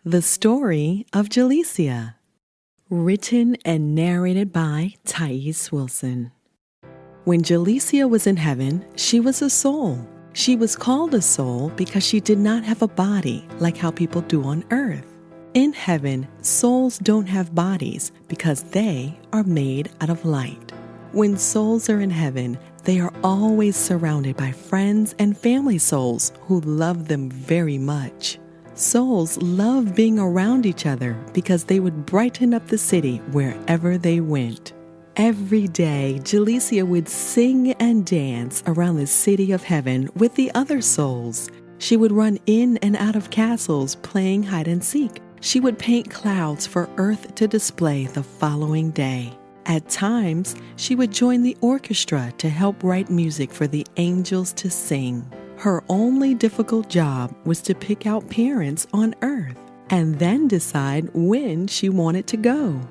The Story of Jalicia. Written and narrated by Thais Wilson. When Jalicia was in heaven, she was a soul. She was called a soul because she did not have a body like how people do on earth. In heaven, souls don't have bodies because they are made out of light. When souls are in heaven, they are always surrounded by friends and family souls who love them very much. Souls love being around each other because they would brighten up the city wherever they went. Every day, Jalicia would sing and dance around the city of heaven with the other souls. She would run in and out of castles playing hide and seek. She would paint clouds for Earth to display the following day. At times, she would join the orchestra to help write music for the angels to sing. Her only difficult job was to pick out parents on Earth and then decide when she wanted to go.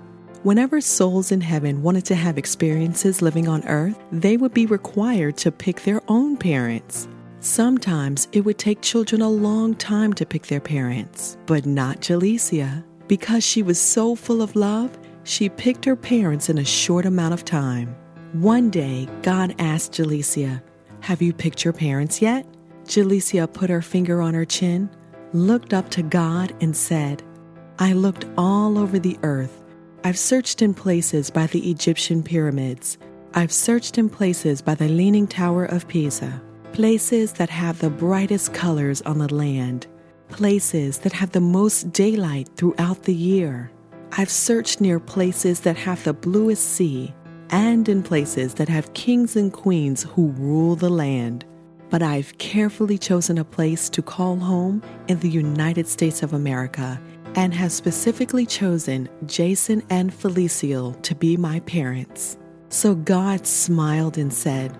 Whenever souls in heaven wanted to have experiences living on Earth, they would be required to pick their own parents. Sometimes it would take children a long time to pick their parents, but not Jalicia. Because she was so full of love, she picked her parents in a short amount of time. One day, God asked Jalicia, "Have you picked your parents yet?" Jalicia put her finger on her chin, looked up to God, and said, "I looked all over the earth. I've searched in places by the Egyptian pyramids. I've searched in places by the Leaning Tower of Pisa, places that have the brightest colors on the land, places that have the most daylight throughout the year. I've searched near places that have the bluest sea, and in places that have kings and queens who rule the land. But I've carefully chosen a place to call home in the United States of America and have specifically chosen Jason and Felicio to be my parents." So God smiled and said,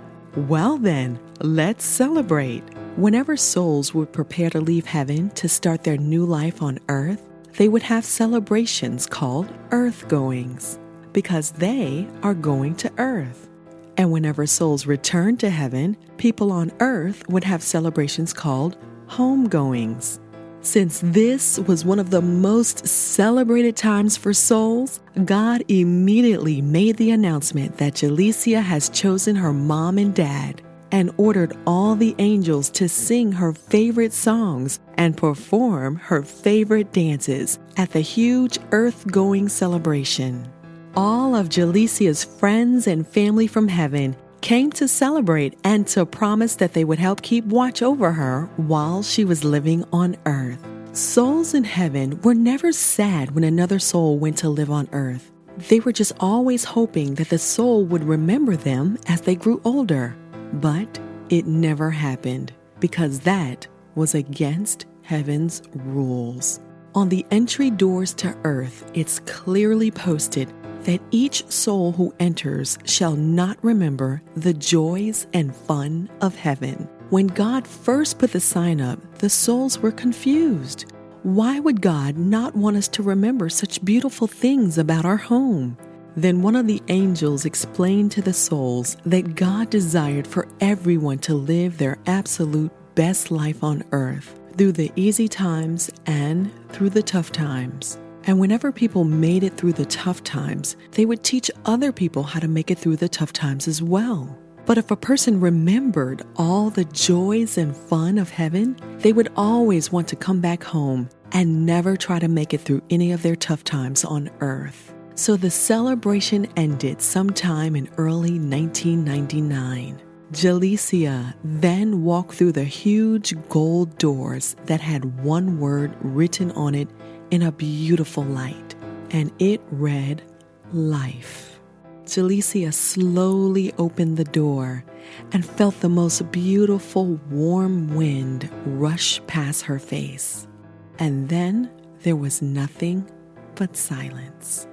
"Well then, let's celebrate." Whenever souls would prepare to leave heaven to start their new life on earth, they would have celebrations called earth goings because they are going to earth. And whenever souls returned to heaven, people on earth would have celebrations called homegoings. Since this was one of the most celebrated times for souls, God immediately made the announcement that Jalicia has chosen her mom and dad and ordered all the angels to sing her favorite songs and perform her favorite dances at the huge earth-going celebration. All of Jalicia's friends and family from heaven came to celebrate and to promise that they would help keep watch over her while she was living on earth. Souls in heaven were never sad when another soul went to live on earth. They were just always hoping that the soul would remember them as they grew older. But it never happened because that was against heaven's rules. On the entry doors to earth, it's clearly posted that each soul who enters shall not remember the joys and fun of heaven. When God first put the sign up, the souls were confused. Why would God not want us to remember such beautiful things about our home? Then one of the angels explained to the souls that God desired for everyone to live their absolute best life on earth, through the easy times and through the tough times. And whenever people made it through the tough times, they would teach other people how to make it through the tough times as well. But if a person remembered all the joys and fun of heaven, they would always want to come back home and never try to make it through any of their tough times on earth. So the celebration ended sometime in early 1999. Jalicia then walked through the huge gold doors that had one word written on it in a beautiful light, and it read, "Life." Jalicia slowly opened the door and felt the most beautiful warm wind rush past her face. And then there was nothing but silence.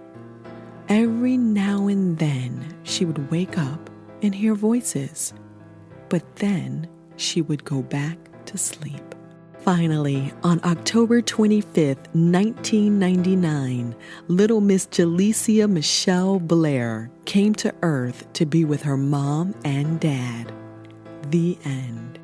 Every now and then she would wake up and hear voices, but then she would go back to sleep. Finally, on October 25th, 1999, little Miss Jalicia Michelle Blair came to Earth to be with her mom and dad. The end.